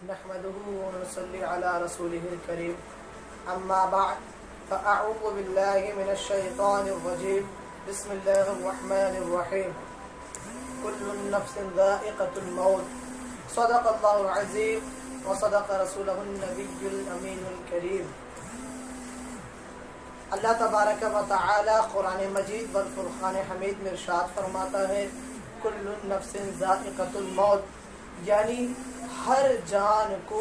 نحمده ونصلي على رسوله الكريم اما بعد فاعوذ بالله من الشيطان الرجيم بسم الله الرحمن الرحيم كل نفس ذائقة الموت صدق الله العظيم وصدق رسوله النبي الامين الكريم۔ اللہ تبارک و تعالی قرآن مجید والفرقان حمید میں ارشاد فرماتا ہے کل نفس ذائقۃ الموت، یعنی ہر جان کو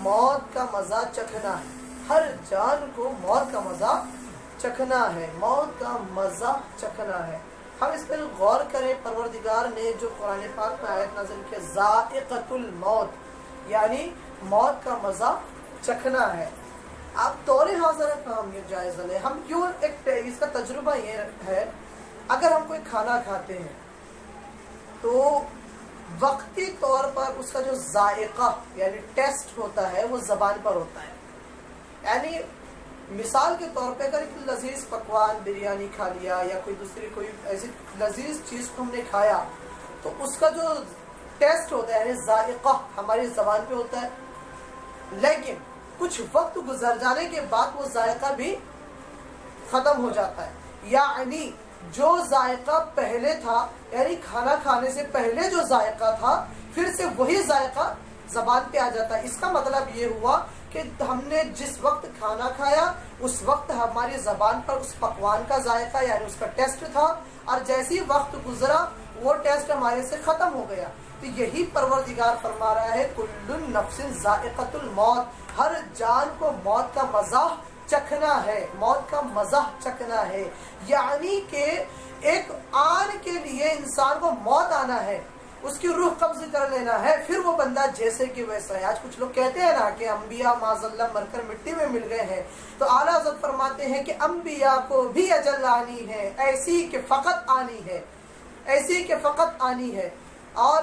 موت کا مزہ چکھنا ہے، ہر جان کو موت کا مزہ چکھنا ہے، موت کا مزہ چکھنا ہے۔ ہم اس پر غور کریں، پروردگار نے جو قرآن پاک میں آیت نازل کی ذائقۃ الموت یعنی موت کا مزہ چکھنا ہے۔ اب دور حاضر کا ہم یہ جائزہ لیں، ہم کیوں اس کا تجربہ یہ ہے، اگر ہم کوئی کھانا کھاتے ہیں تو وقتی طور پر اس کا جو ذائقہ یعنی ٹیسٹ ہوتا ہے وہ زبان پر ہوتا ہے۔ یعنی مثال کے طور پہ اگر ایک لذیذ پکوان بریانی کھا لیا یا کوئی دوسری کوئی ایسی لذیذ چیز کو ہم نے کھایا تو اس کا جو ٹیسٹ ہوتا ہے یعنی ذائقہ ہماری زبان پہ ہوتا ہے، لیکن کچھ وقت گزر جانے کے بعد وہ ذائقہ بھی ختم ہو جاتا ہے، یعنی جو ذائقہ پہلے تھا یعنی کھانا کھانے سے پہلے جو ذائقہ تھا پھر سے وہی ذائقہ زبان پہ آ جاتا ہے۔ اس کا مطلب یہ ہوا کہ ہم نے جس وقت کھانا کھایا اس وقت ہماری زبان پر اس پکوان کا ذائقہ یعنی اس کا ٹیسٹ تھا، اور جیسی وقت گزرا وہ ٹیسٹ ہمارے سے ختم ہو گیا۔ تو یہی پروردگار فرما رہا ہے کل نفس ذائقۃ الموت، ہر جان کو موت کا مزہ چکھنا ہے، موت کا مزہ چکھنا ہے، یعنی کہ ایک آن کے لیے انسان کو موت آنا ہے، اس کی روح قبض کر لینا ہے، پھر وہ بندہ جیسے کہ ویسا ہے۔ آج کچھ لوگ کہتے ہیں نا کہ انبیاء معاذ اللہ مر کر مٹی میں مل گئے ہیں، تو اعلیٰ حضرت فرماتے ہیں کہ انبیاء کو بھی اجل آنی ہے، ایسی کہ فقط آنی ہے، ایسی کہ فقط آنی ہے، اور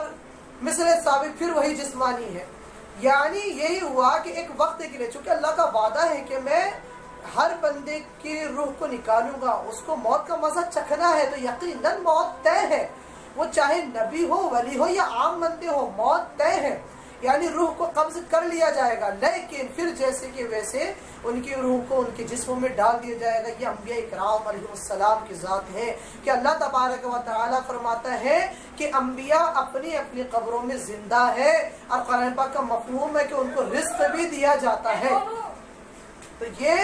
مثل ثابت پھر وہی جسمانی ہے۔ یعنی یہی ہوا کہ ایک وقت کے لیے، چونکہ اللہ کا وعدہ ہے کہ میں ہر بندے کی روح کو نکالوں گا، اس کو موت کا مزہ چکھنا ہے، تو یقیناً موت طے ہے، وہ چاہے نبی ہو، ولی ہو یا عام بندے ہو، موت طے ہے، یعنی روح کو قبض کر لیا جائے گا، لیکن پھر جیسے کہ ویسے ان کی روح کو ان کے جسموں میں ڈال دیا جائے گا۔ یہ انبیاء اکرام علیہ السلام کی ذات ہے کہ اللہ تبارک و تعالی فرماتا ہے کہ انبیاء اپنی اپنی قبروں میں زندہ ہے، اور قرآن پاک کا مفہوم ہے کہ ان کو رزق بھی دیا جاتا ہے۔ تو یہ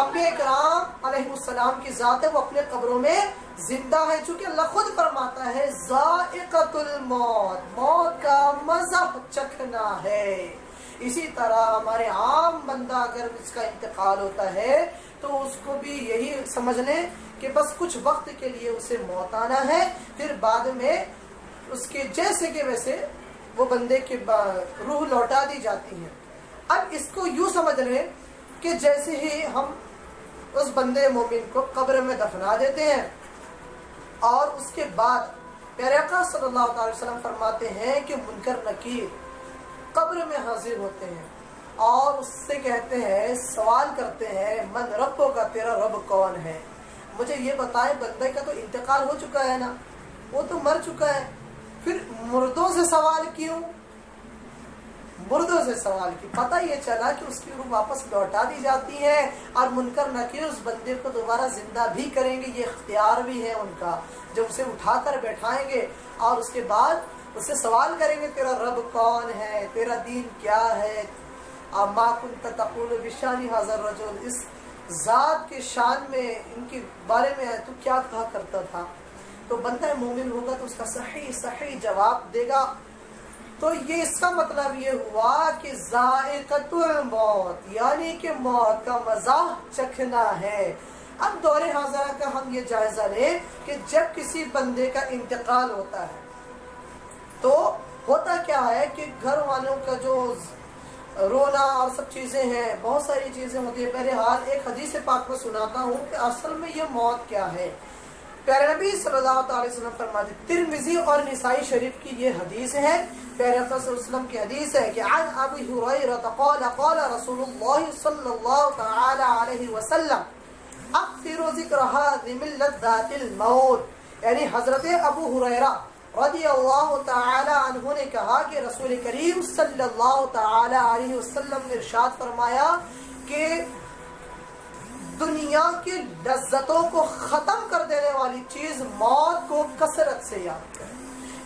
انبیاء اکرام علیہ السلام کی ذات ہے، وہ اپنے قبروں میں زندہ ہے، چونکہ اللہ خود فرماتا ہے ذائقۃ الموت، موت کا مزہ چکھنا ہے۔ اسی طرح ہمارے عام بندہ اگر اس کا انتقال ہوتا ہے تو اس کو بھی یہی سمجھ لیں کہ بس کچھ وقت کے لیے اسے موت آنا ہے، پھر بعد میں اس کے جیسے کہ ویسے وہ بندے کی روح لوٹا دی جاتی ہے۔ اب اس کو یوں سمجھ لیں کہ جیسے ہی ہم اس بندے مومن کو قبر میں دفنا دیتے ہیں، اور اس کے بعد پیارے آقا صلی اللہ علیہ وسلم فرماتے ہیں کہ منکر نکیر قبر میں حاضر ہوتے ہیں اور اس سے کہتے ہیں، سوال کرتے ہیں من ربوں کا، تیرا رب کون ہے؟ مجھے یہ بتائے، بندے کا تو انتقال ہو چکا ہے نا، وہ تو مر چکا ہے، پھر مردوں سے سوال کیوں؟ مردوں سے سوال کی پتہ یہ چلا کہ اس کی روح واپس لوٹا دی جاتی ہے، اور منکر نکیر اس بندے کو دوبارہ زندہ بھی کریں گے، یہ اختیار بھی ہے ان کا، جب اسے اٹھا کر بیٹھائیں گے اور اس کے بعد اس سے سوال کریں گے تیرا رب کون ہے، تیرا دین کیا ہے، ما کنت تقول بشان ھذا الرجل، اس ذات کے شان میں ان کے بارے میں تو کیا کہا کرتا تھا؟ تو بندہ مومن ہوگا تو اس کا صحیح جواب دے گا۔ تو یہ اس کا مطلب یہ ہوا کہ ذائقۃ الموت یعنی کہ موت کا مزہ چکھنا ہے۔ اب دور حاضرہ کا ہم یہ جائزہ لیں کہ جب کسی بندے کا انتقال ہوتا ہے تو ہوتا کیا ہے کہ گھر والوں کا جو رونا اور سب چیزیں ہیں، بہت ساری چیزیں ہوتی ہیں۔ بہرحال ایک حدیث پاک میں سناتا ہوں کہ اصل میں یہ موت کیا ہے۔ پیارے نبی صلی اللہ علیہ وسلم فرماتے، ترمذی اور نسائی شریف کی یہ حدیث ہے، پیارے آقا صلی اللہ علیہ وسلم کی حدیث ہے کہ عن ابی ہریرہ قال قال رسول اللہ صلی اللہ تعالی علیہ وسلم اکثروا ذکر هذه من لذات الموت، یعنی حضرت ابو ہریرہ رضی اللہ تعالی عنہ نے کہا کہ رسول کریم صلی اللہ تعالی علیہ وسلم نے ارشاد فرمایا کہ دنیا کی لذتوں کو ختم کر دینے والی چیز موت کو کثرت سے یاد کریں.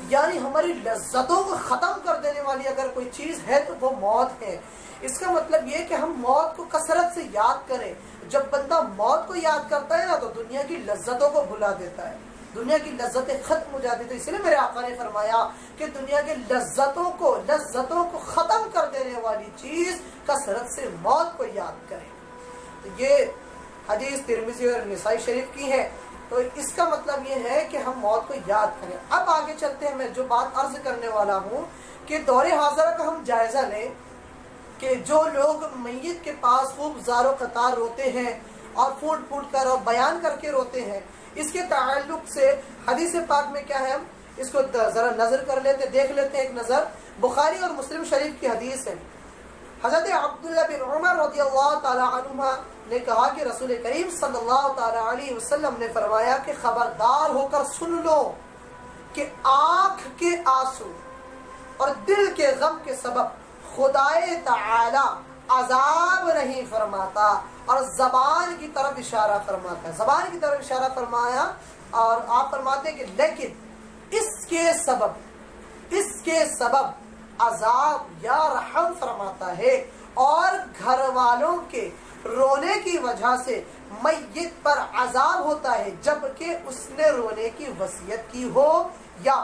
یعنی ہماری لذتوں کو ختم کر دینے والی اگر کوئی چیز ہے تو وہ موت ہے. اس کا مطلب یہ کہ ہم موت کو کثرت سے یاد کریں. جب بندہ موت کو یاد کرتا ہے نا تو دنیا کی لذتوں کو بھلا دیتا ہے, دنیا کی لذتیں ختم ہو جاتی. تو اس لیے میرے آقا نے فرمایا کہ دنیا کی لذتوں کو ختم کر دینے والی چیز کثرت سے موت کو یاد کریں. تو یہ حدیث ترمذی اور نسائی شریف کی ہے. تو اس کا مطلب یہ ہے کہ ہم موت کو یاد کریں. اب آگے چلتے ہیں. میں جو بات عرض کرنے والا ہوں کہ دور حاضرہ کا ہم جائزہ لیں کہ جو لوگ میت کے پاس خوب زار و قطار روتے ہیں اور پھوٹ پھوٹ کر اور بیان کر کے روتے ہیں, اس کے تعلق سے حدیث پاک میں کیا ہے, ہم اس کو ذرا نظر کر لیتے, دیکھ لیتے ہیں ایک نظر. بخاری اور مسلم شریف کی حدیث ہے. حضرت عبداللہ بن عمر رضی اللہ تعالی عنہما نے کہا کہ رسول کریم صلی اللہ تعالی علیہ وسلم نے فرمایا کہ خبردار ہو کر سن لو کہ آنکھ کے آنسو اور دل کے غم کے سبب خدائے تعالی عذاب نہیں فرماتا اور زبان کی طرف اشارہ فرماتا ہے. زبان کی طرف اشارہ فرمایا اور آپ فرماتے ہیں کہ لیکن اس کے سبب عذاب یا رحم فرماتا ہے, اور گھر والوں کے رونے کی وجہ سے میت پر عذاب ہوتا ہے جبکہ اس نے رونے کی وصیت کی ہو یا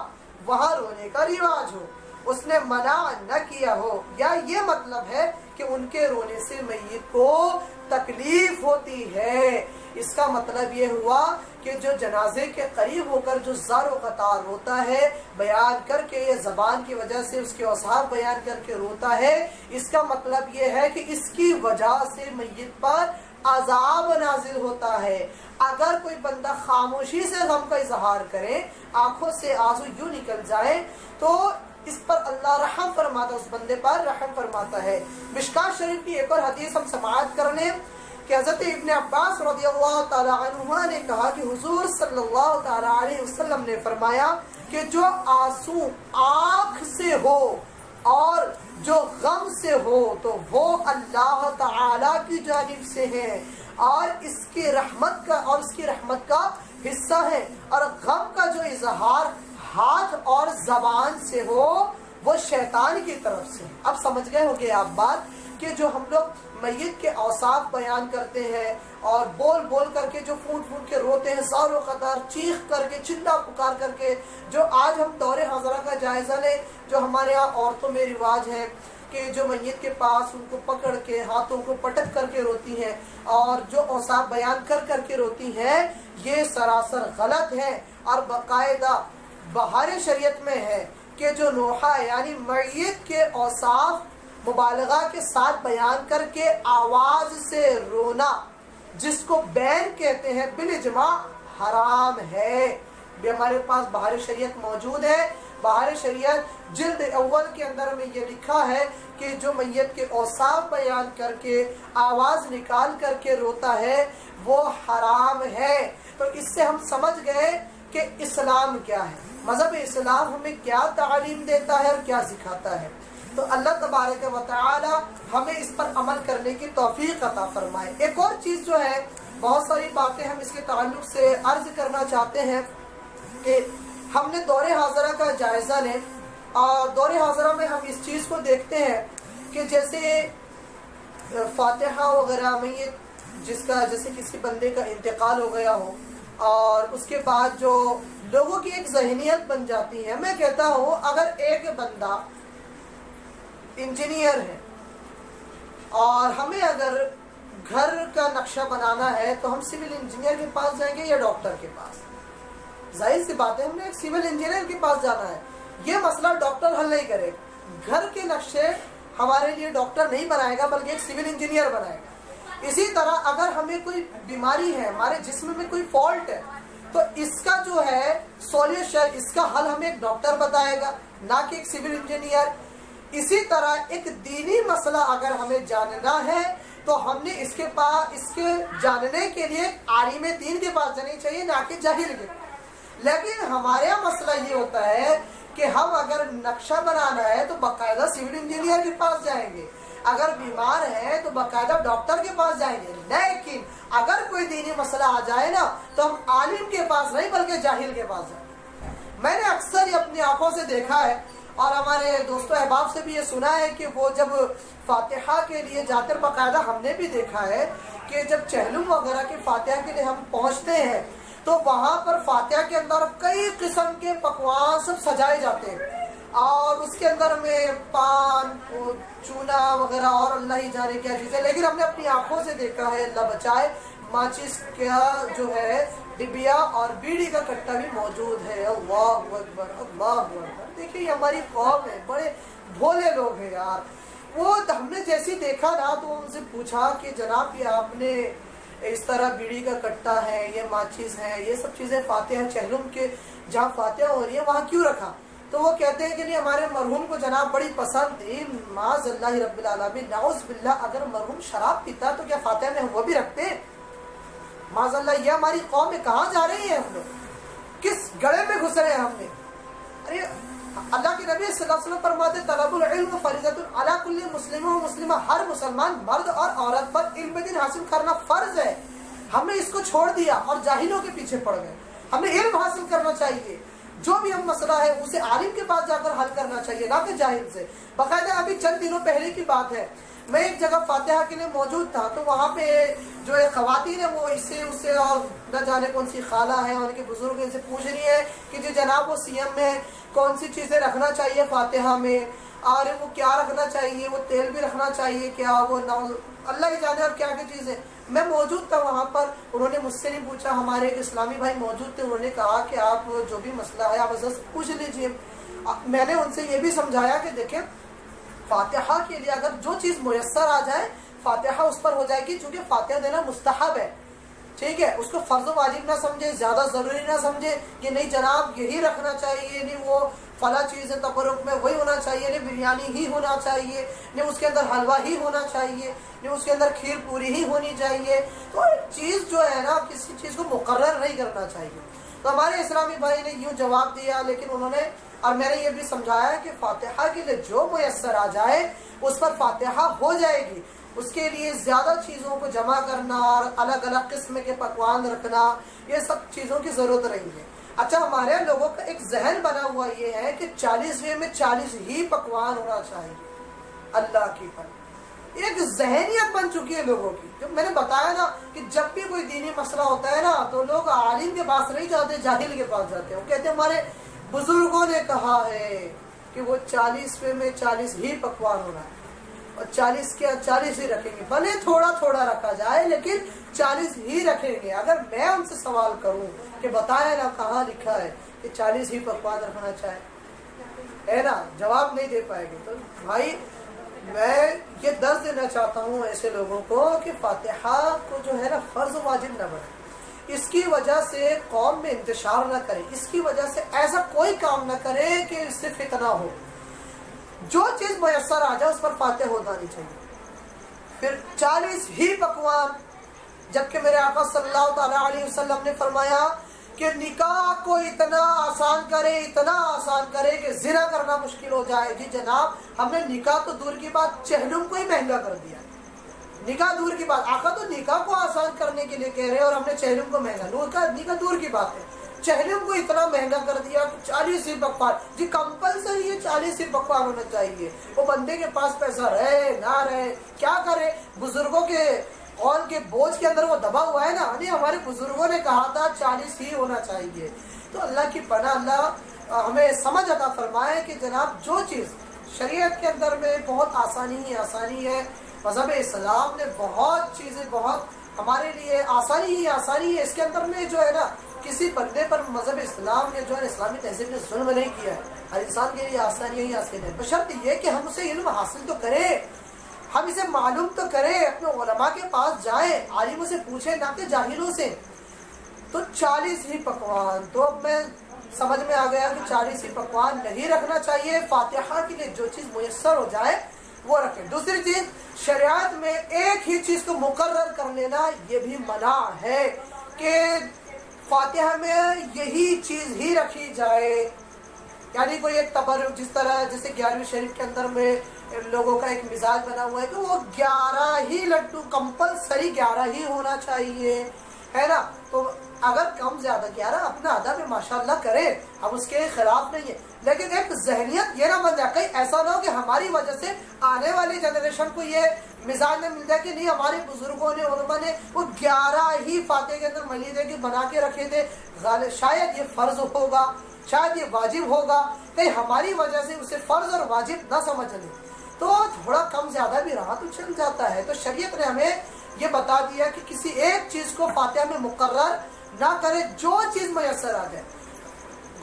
وہاں رونے کا رواج ہو, اس نے منع نہ کیا ہو, یا یہ مطلب ہے کہ ان کے رونے سے میت کو تکلیف ہوتی ہے. اس کا مطلب یہ ہوا کہ جو جنازے کے قریب ہو کر جو زار و قطار روتا ہے, بیان کر کے یہ زبان کی وجہ سے اس کے اوصاف بیان کر کے روتا ہے, اس کا مطلب یہ ہے کہ اس کی وجہ سے میت پر عذاب نازل ہوتا ہے. اگر کوئی بندہ خاموشی سے غم کا اظہار کرے, آنکھوں سے آنسو یوں نکل جائے, تو اس پر اللہ رحم فرماتا, اس بندے پر رحم فرماتا ہے. مشکات شریف کی ایک اور حدیث ہم سماعت کر لیں کہ حضرت ابن عباس رضی اللہ تعالی عنہما نے کہا کہ حضور صلی اللہ تعالی علیہ وسلم نے فرمایا کہ جو آنسو آنکھ سے ہو اور جو غم سے ہو تو وہ اللہ تعالی کی جانب سے ہے, اور اس کی رحمت کا حصہ ہے. اور غم کا جو اظہار ہاتھ اور زبان سے ہو وہ شیطان کی طرف سے. اب سمجھ گئے ہوں گے آپ بات کہ جو ہم لوگ میت کے اوصاف بیان کرتے ہیں اور بول بول کر کے جو پھوٹ پھوٹ کے روتے ہیں, زار و قطار چیخ کر کے چلا پکار کر کے, جو آج ہم دور حاضرہ کا جائزہ لیں, جو ہمارے یہاں عورتوں میں رواج ہے کہ جو میت کے پاس ان کو پکڑ کے ہاتھوں کو پٹک کر کے روتی ہیں اور جو اوصاف بیان کر کر کے روتی ہیں, یہ سراسر غلط ہے. اور باقاعدہ بہار شریعت میں ہے کہ جو نوحہ یعنی میت کے اوصاف مبالغہ کے ساتھ بیان کر کے آواز سے رونا, جس کو بین کہتے ہیں, بالاجماع حرام ہے. بھی ہمارے پاس بہار شریعت موجود ہے. بہار شریعت جلد اول کے اندر میں یہ لکھا ہے کہ جو میت کے اوصاف بیان کر کے آواز نکال کر کے روتا ہے وہ حرام ہے. تو اس سے ہم سمجھ گئے کہ اسلام کیا ہے, مذہب اسلام ہمیں کیا تعلیم دیتا ہے اور کیا سکھاتا ہے. تو اللہ تبارک و تعالی ہمیں اس پر عمل کرنے کی توفیق عطا فرمائے. ایک اور چیز جو ہے, بہت ساری باتیں ہم اس کے تعلق سے عرض کرنا چاہتے ہیں کہ ہم نے دور حاضرہ کا جائزہ لیں, اور دور حاضرہ میں ہم اس چیز کو دیکھتے ہیں کہ جیسے فاتحہ وغیرہ میں یہ جیسے کسی بندے کا انتقال ہو گیا ہو, اور اس کے بعد جو لوگوں کی ایک ذہنیت بن جاتی ہے. میں کہتا ہوں اگر ایک بندہ انجینئر ہے اور ہمیں اگر گھر کا نقشہ بنانا ہے تو ہم سول انجینئر کے پاس جائیں گے یا ڈاکٹر کے پاس؟ ظاہر سی بات ہے, ہم نے ایک سول انجینئر کے پاس جانا ہے. یہ مسئلہ ڈاکٹر حل نہیں کرے. گھر کے نقشے ہمارے لیے ڈاکٹر نہیں بنائے گا بلکہ ایک سول انجینئر بنائے گا. اسی طرح اگر ہمیں کوئی بیماری ہے, ہمارے جسم میں کوئی فالٹ ہے, تو اس کا جو ہے سولوشن, اس کا حل ہمیں ایک ڈاکٹر بتائے گا نہ کہ ایک سول انجینئر. اسی طرح ایک دینی مسئلہ اگر ہمیں جاننا ہے تو ہم نے اس کے جاننے کے لیے عالم دین کے پاس جانی چاہیے نہ کہ جاہل کے. لیکن ہمارے یہاں مسئلہ یہ ہوتا ہے کہ ہم اگر نقشہ بنانا ہے تو باقاعدہ سول انجینئر کے پاس جائیں گے، اگر بیمار ہے تو باقاعدہ ڈاکٹر کے پاس جائیں گے، لیکن اگر کوئی دینی مسئلہ آ جائے نا تو ہم عالم کے پاس نہیں بلکہ جاہل کے پاس جائیں گے۔ میں نے اکثر یہ اپنی آنکھوں سے دیکھا ہے اور ہمارے دوستوں احباب سے بھی یہ سنا ہے کہ وہ جب فاتحہ کے لیے جاتے، باقاعدہ ہم نے بھی دیکھا ہے کہ جب چہلم وغیرہ کی فاتحہ کے لیے ہم پہنچتے ہیں تو وہاں پر فاتحہ کے اندر کئی قسم کے پکوان سب سجائے جاتے ہیں، اور اس کے اندر میں پان، چونا وغیرہ اور اللہ ہی جانے کیا چیزیں، لیکن ہم نے اپنی آنکھوں سے دیکھا ہے، اللہ بچائے، ماچس کا جو ہے ڈبیا اور بیڑی کا کٹا بھی موجود ہے۔ اللہ اکبر اللہ اکبر۔ دیکھیے یہ ہماری قوم ہے، بڑے بھولے لوگ ہیں یار۔ وہ ہم نے جیسی دیکھا نا تو ان سے پوچھا کہ جناب یہ آپ نے اس طرح بیڑی کا کٹا ہے، یہ ماچس ہے، یہ سب چیزیں فاتحہ چہلم کے جہاں فاتحہ ہو رہی ہے وہاں کیوں رکھا؟ تو وہ کہتے ہیں کہ نہیں ہمارے مرحوم کو جناب بڑی پسند تھی، معاذ اللہ رب العالمین نعوذ باللہ، اگر مرحوم شراب پیتا تو کیا فاتحہ میں وہ بھی رکھتے؟ معاذ اللہ، یہ ہماری قوم میں کہاں جا رہی ہے ہم لوگ؟ کس گڑھے میں گھس رہے ہیں ہم نے؟ ارے اللہ کے نبی صلی اللہ علیہ وسلم فرماتے طلب العلم فریضۃ علی کل مسلم و مسلمہ، ہر مسلمان مرد اور عورت پر علم دین حاصل کرنا فرض ہے۔ ہم نے اس کو چھوڑ دیا اور جاہلوں کے پیچھے پڑ گئے۔ ہمیں علم حاصل کرنا چاہیے، جو بھی ہم مسئلہ ہے اسے عالم کے پاس جا کر حل کرنا چاہیے، نہ کہ جاہل سے۔ باقاعدہ ابھی چند دنوں پہلے کی بات ہے، میں ایک جگہ فاتحہ کے لیے موجود تھا تو وہاں پہ جو ایک خواتین ہے وہ اس سے اور نہ جانے کون سی خالہ ہے ان کے بزرگ ان سے پوچھ رہی ہے کہ جی جناب وہ سی ایم میں کون سی چیزیں رکھنا چاہیے فاتحہ میں، اور وہ کیا رکھنا چاہیے، وہ تیل بھی رکھنا چاہیے کیا، وہ اللہ ہی جانے اور کیا کیا چیزیں۔ میں موجود تھا وہاں پر، انہوں نے مجھ سے نہیں پوچھا، ہمارے ایک اسلامی بھائی موجود تھے، انہوں نے کہا کہ آپ جو بھی مسئلہ ہے آپ حضرت سے پوچھ لیجئے۔ میں نے ان سے یہ بھی سمجھایا کہ دیکھیں فاتحہ کے لیے اگر جو چیز میسر آ جائے فاتحہ اس پر ہو جائے گی، چونکہ فاتحہ دینا مستحب ہے، ٹھیک ہے، اس کو فرض و واجب نہ سمجھے، زیادہ ضروری نہ سمجھے کہ نہیں جناب یہی رکھنا چاہیے، نہیں وہ فلاں چیز ہے تبرک میں وہی ہونا چاہیے، نہیں بریانی ہی ہونا چاہیے، نہیں اس کے اندر حلوہ ہی ہونا چاہیے، نہیں اس کے اندر کھیر پوری ہی ہونی چاہیے۔ تو چیز جو ہے نا کسی چیز کو مقرر نہیں کرنا چاہیے۔ تو ہمارے اسلامی بھائی نے یوں جواب دیا، لیکن انہوں نے اور میں نے یہ بھی سمجھایا کہ فاتحہ کے لیے جو میسر آ جائے اس پر فاتحہ ہو جائے گی، اس کے لیے زیادہ چیزوں کو جمع کرنا اور الگ الگ قسم کے پکوان رکھنا یہ سب چیزوں کی ضرورت نہیں ہے۔ اچھا ہمارے لوگوں کا ایک ذہن بنا ہوا یہ ہے کہ 40ویں میں 40 ہی پکوان ہونا چاہیے، اللہ کی پر ایک ذہنیت بن چکی ہے لوگوں کی۔ جو میں نے بتایا نا کہ جب بھی کوئی دینی مسئلہ ہوتا ہے نا تو لوگ عالم کے پاس نہیں جاتے، جاہل کے پاس جاتے ہیں۔ وہ کہتے ہیں ہمارے بزرگوں نے کہا ہے کہ وہ 40ویں میں 40 ہی پکوان ہونا ہے اور 40 کے 40 ہی رکھیں گے، بھلے تھوڑا تھوڑا رکھا جائے لیکن 40 ہی رکھیں گے۔ اگر میں ان سے سوال کروں کہ بتایا نا کہاں لکھا ہے کہ 40 ہی پکوان رکھنا چاہے، ہے نا، جواب نہیں دے پائے گے۔ تو بھائی میں یہ درس دینا چاہتا ہوں ایسے لوگوں کو کہ فاتحہ کو جو ہے نا فرض واجب نہ بنائے، اس کی وجہ سے قوم میں انتشار نہ کرے، اس کی وجہ سے ایسا کوئی کام نہ کرے کہ اس سے فتنہ ہو۔ جو چیز میسر آ جائے اس پر فاتحہ ہونا نہیں چاہیے۔ پھر 40 ہی پکوان، جبکہ میرے آقا صلی اللہ تعالیٰ علیہ وسلم نے فرمایا کہ نکاح کو اتنا آسان کرے کہ زنا کرنا مشکل ہو جائے۔ جی جناب ہم نے نکاح تو دور کی بات چہلم کو ہی مہنگا کر دیا، نکاح دور کی بات، آقا تو نکاح کو آسان کرنے کے لیے کہہ رہے ہیں اور ہم نے چہلم کو مہنگا، نکاح دور کی بات ہے، چہلم کو اتنا مہنگا کر دیا 40 ہی پکوان۔ جی کمپلسری یہ 40 ہی پکوان ہونا چاہیے، وہ بندے کے پاس پیسہ رہے نہ رہے کیا کرے، بزرگوں کے قول کے بوجھ کے اندر وہ دبا ہوا ہے نا، نہیں ہمارے بزرگوں نے کہا تھا 40 ہی ہونا چاہیے۔ تو اللہ کی پناہ اللہ ہمیں سمجھ عطا فرمائے کہ جناب جو چیز شریعت کے اندر میں بہت آسانی ہے، مذہب اسلام نے بہت چیزیں بہت ہمارے لیے آسانی ہے، اس کے اندر میں جو ہے نا کسی بندے پر مذہب اسلام نے جو ہے اسلامی تہذیب نے ظلم نہیں کیا ہے، ہر انسان کے لیے آسانی ہے، بشرط یہ کہ ہم اسے علم حاصل تو کریں، ہم اسے معلوم تو کریں، اپنے علماء کے پاس جائیں، عالموں سے پوچھیں نہ کہ جاہلوں سے۔ تو 40 ہی پکوان، تو اب میں سمجھ میں آ گیا کہ 40 ہی پکوان نہیں رکھنا چاہیے، فاتحہ کے لیے جو چیز میسر ہو جائے وہ رکھیں۔ دوسری چیز شریعت میں ایک ہی چیز کو مقرر کر لینا یہ بھی منع ہے کہ فاتحہ میں یہی چیز ہی رکھی جائے، یعنی کوئی ایک تبرک، جس طرح جیسے 11ویں شریف کے اندر میں لوگوں کا ایک مزاج بنا ہوا ہے کہ وہ 11 ہی لڈو کمپلسری 11 ہی ہونا چاہیے، ہے نا. تو اگر کم زیادہ 11 اپنا ادا میں ماشاءاللہ کرے، ہم اس کے خلاف نہیں ہے، لیکن ایک ذہنیت یہ نہ بن جائے کہیں ایسا نہ ہو کہ ہماری وجہ سے آنے والی جنریشن کو یہ مزاج میں مل جائے کہ نہیں ہمارے بزرگوں نے علماء نے وہ 11 ہی فاتحہ کے اندر ملیدے کی بنا کے رکھے تھے، شاید یہ فرض ہوگا، شاید یہ واجب ہوگا، کہیں ہماری وجہ سے اسے فرض اور واجب نہ سمجھ لیں تو تھوڑا کم زیادہ بھی رہا تو چل جاتا ہے. تو شریعت نے ہمیں یہ بتا دیا کہ کسی ایک چیز کو فاتحہ میں مقرر نہ کرے، جو چیز میسر آ جائے.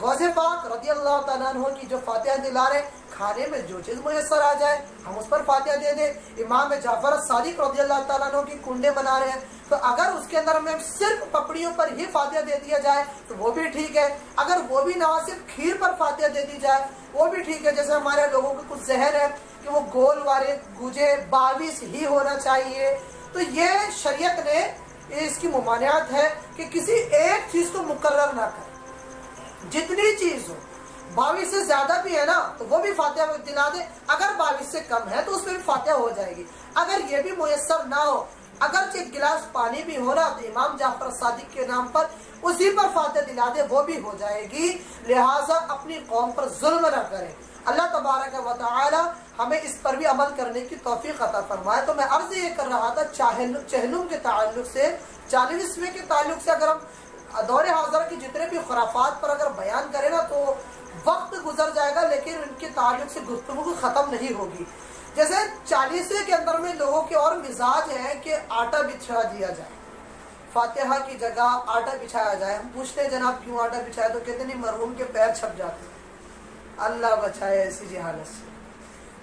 غوث پاک رضی اللہ تعالیٰ عنہ کی جو فاتحہ دلا رہے، کھانے میں جو چیز میسر آ جائے ہم اس پر فاتحہ دے دیں. امام جعفر الصادق رضی اللہ تعالیٰ عنہ کی کنڈے بنا رہے ہیں تو اگر اس کے اندر ہمیں صرف پپڑیوں پر ہی فاتحہ دے دیا جائے تو وہ بھی ٹھیک ہے، اگر وہ بھی نہ صرف کھیر پر فاتحہ دے دی جائے وہ بھی ٹھیک ہے. جیسے ہمارے لوگوں کو کچھ ذہن ہے کہ وہ گول والے گوجے 22 ہی ہونا چاہیے، تو یہ شریعت نے اس کی ممانعت ہے کہ کسی ایک چیز کو مقرر نہ کرے. جتنی چیز ہو 22 سے زیادہ بھی ہے نا تو وہ بھی فاتحہ دلا دے، اگر 22 سے کم ہے تو اس میں بھی فاتحہ ہو جائے گی. اگر یہ بھی میسر نہ ہو، اگرچہ ایک گلاس پانی بھی ہو رہا تو امام جعفر صادق کے نام پر اسی پر فاتحہ دلا دے وہ بھی ہو جائے گی. لہٰذا اپنی قوم پر ظلم نہ کرے. اللہ تبارک و تعالی ہمیں اس پر بھی عمل کرنے کی توفیق عطا فرمائے. تو میں عرض یہ کر رہا تھا چہلم کے تعلق سے، 40ویں کے تعلق سے، اگر ہم دور حاضرہ کی جتنے بھی خرافات پر اگر بیان کریں نا تو وقت گزر جائے گا لیکن ان کے تعلق سے گفتگو ختم نہیں ہوگی. جیسے 40ویں کے اندر میں لوگوں کے اور مزاج ہے کہ آٹا بچھا دیا جائے، فاتحہ کی جگہ آٹا بچھایا جائے. ہم پوچھتے ہیں جناب کیوں آٹا بچھایا تو کہتے نہیں مرحوم کے پیر چھپ جاتے ہیں. اللہ بچائے ایسی جہالت سے،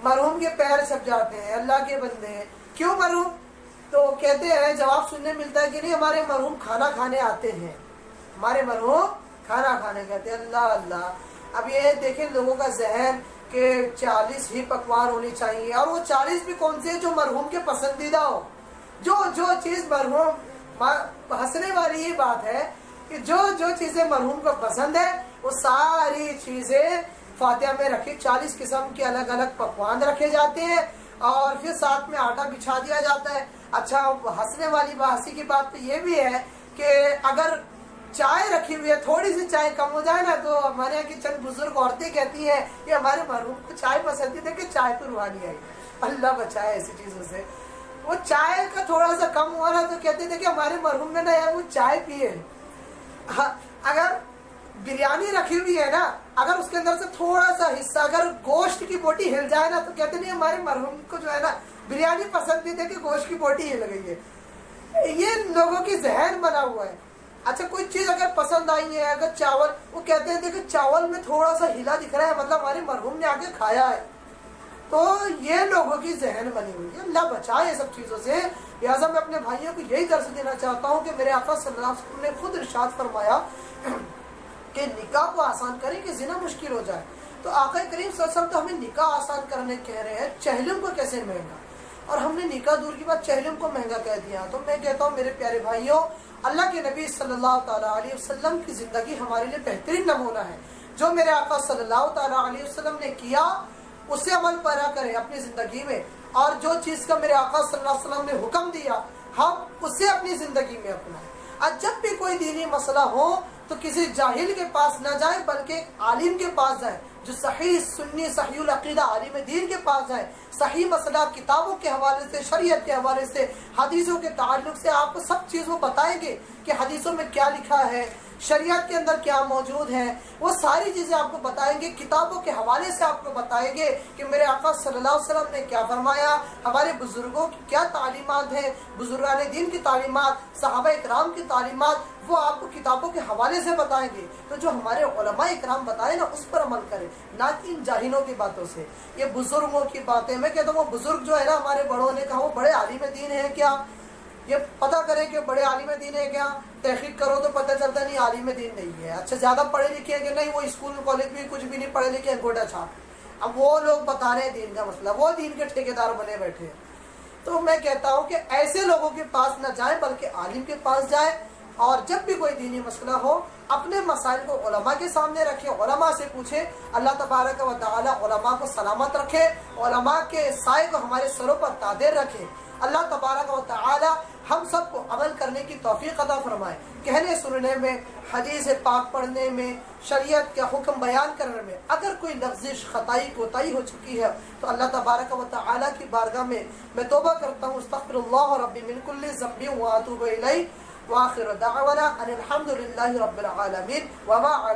مرحوم کے پیر چھپ جاتے ہیں، اللہ کے بندے ہیں. کیوں مرحوم؟ تو کہتے ہیں جواب سننے ملتا ہے کہ نہیں ہمارے مرحوم کھانا کھانے آتے ہیں، ہمارے مرحوم کھانا کھانے کہتے ہیں. اللہ اللہ. اب یہ دیکھیں لوگوں کا ذہن کہ 40 ہی پکوان ہونی چاہیے، اور وہ 40 بھی کون سے جو مرحوم کے پسندیدہ ہو. جو چیز مرحوم، ہنسنے والی یہ بات ہے کہ جو چیزیں مرحوم کو پسند ہے وہ ساری چیزیں فاتحہ میں رکھی. 40 قسم کے الگ الگ پکوان رکھے جاتے ہیں اور پھر ساتھ میں آٹا بچھا دیا جاتا ہے. اچھا ہنسنے والی ہنسی کی بات تو یہ بھی ہے کہ اگر چائے رکھی ہوئی ہے، تھوڑی سی چائے کم ہو جائے نا تو ہمارے یہاں کی چند بزرگ عورتیں کہتی ہیں کہ ہمارے مرحوم کو چائے پسند تھی کہ چائے تو روحانی آئی. اللہ بچائے ایسی چیزوں سے. وہ چائے کا تھوڑا سا کم ہو رہا تو کہتے تھے کہ ہمارے مرحوم نے نا یار وہ چائے پیے. اگر بریانی رکھی ہوئی ہے نا، اگر اس کے اندر سے تھوڑا سا حصہ اگر گوشت کی بوٹی ہل جائے نا تو کہتے نہیں ہمارے مرحوم کو جو ہے نا بریانی پسند تھی کہ گوشت کی بوٹی ہل گئی ہے. یہ لوگوں کی ذہن بنا ہوا ہے. اچھا کوئی چیز اگر پسند آئی ہے، اگر چاول، وہ کہتے ہیں کہ چاول میں تھوڑا سا ہلا دکھ رہا ہے مطلب ہمارے مرحوم نے آگے کھایا ہے. تو یہ لوگوں کی ذہن بنی ہوئی ہے. اللہ بچائے سب چیزوں سے. لہٰذا میں اپنے بھائیوں کو یہی درس دینا چاہتا ہوں کہ میرے آقا صلی اللہ علیہ وسلم نے خود ارشاد فرمایا کہ نکاح کو آسان کریں کہ زنا مشکل ہو جائے. تو آقا کریم صلی اللہ علیہ وسلم تو ہمیں نکاح آسان کرنے کہہ رہے ہیں، چہلم کو کیسے مہنگا؟ اور ہم نے نکاح دور کی بات چہلم کو مہنگا کہہ دیا. تو میں کہتا ہوں میرے پیارے بھائیوں، اللہ کے نبی صلی اللہ تعالیٰ علیہ وسلم کی زندگی ہمارے لیے بہترین نمونہ ہے. جو میرے آقا صلی اللہ تعالیٰ علیہ وسلم نے کیا اس سے عمل پیرا کریں اپنی زندگی میں، اور جو چیز کا میرے آقا صلی اللہ علیہ وسلم نے حکم دیا ہم اسے اپنی زندگی میں اپنائیں. اور جب بھی کوئی دینی مسئلہ ہو تو کسی جاہل کے پاس نہ جائیں بلکہ عالم کے پاس جائیں، جو صحیح سنی صحیح العقیدہ عالم دین کے پاس جائیں. صحیح مسئلہ کتابوں کے حوالے سے، شریعت کے حوالے سے، حدیثوں کے تعلق سے آپ کو سب چیز وہ بتائیں گے کہ حدیثوں میں کیا لکھا ہے، شریعت کے اندر کیا موجود ہے. وہ ساری چیزیں آپ کو بتائیں گے، کتابوں کے حوالے سے آپ کو بتائیں گے کہ میرے آقا صلی اللہ علیہ وسلم نے کیا فرمایا، ہمارے بزرگوں کی کیا تعلیمات ہیں، بزرگان دین کی تعلیمات، صحابہ اکرام کی تعلیمات، وہ آپ کو کتابوں کے حوالے سے بتائیں گے. تو جو ہمارے علماء اکرام بتائیں نا اس پر عمل کریں، نہ کہ ان جاہلوں کی باتوں سے. یہ بزرگوں کی باتیں، میں کہتا ہوں وہ بزرگ جو ہے نا ہمارے بڑوں نے کہا وہ بڑے عالم دین ہیں کیا؟ یہ پتہ کریں کہ بڑے عالم دین ہے کیا؟ تحقیق کرو تو پتہ چلتا نہیں عالم دین نہیں ہے. اچھا زیادہ پڑھے لکھے ہیں کہ نہیں، وہ اسکول کالج میں کچھ بھی نہیں پڑھے لکھے، انگوٹھا چھاپ. اب وہ لوگ بتا رہے ہیں دین کا مسئلہ، وہ دین کے ٹھیکیدار بنے بیٹھے. تو میں کہتا ہوں کہ ایسے لوگوں کے پاس نہ جائیں بلکہ عالم کے پاس جائیں. اور جب بھی کوئی دینی مسئلہ ہو اپنے مسائل کو علماء کے سامنے رکھے، علماء سے پوچھے۔ اللہ تبارک و تعالی علماء کو سلامت رکھے، علماء کے سائے کو ہمارے سروں پر تادر رکھے۔ اللہ تبارک و تعالی ہم سب کو عمل کرنے کی توفیق عطا فرمائے، کہنے سننے میں، حدیث پاک پڑھنے میں، شریعت کا حکم بیان کرنے میں اگر کوئی لفظش خطائی کوتاہی ہو چکی ہے تو اللہ تبارک و تعالی کی بارگاہ میں توبہ کرتا ہوں، استغفر اللہ ربی من کل ذنب واتوب الیہ، وآخر دعوانا ان الحمد للہ رب العالمین وما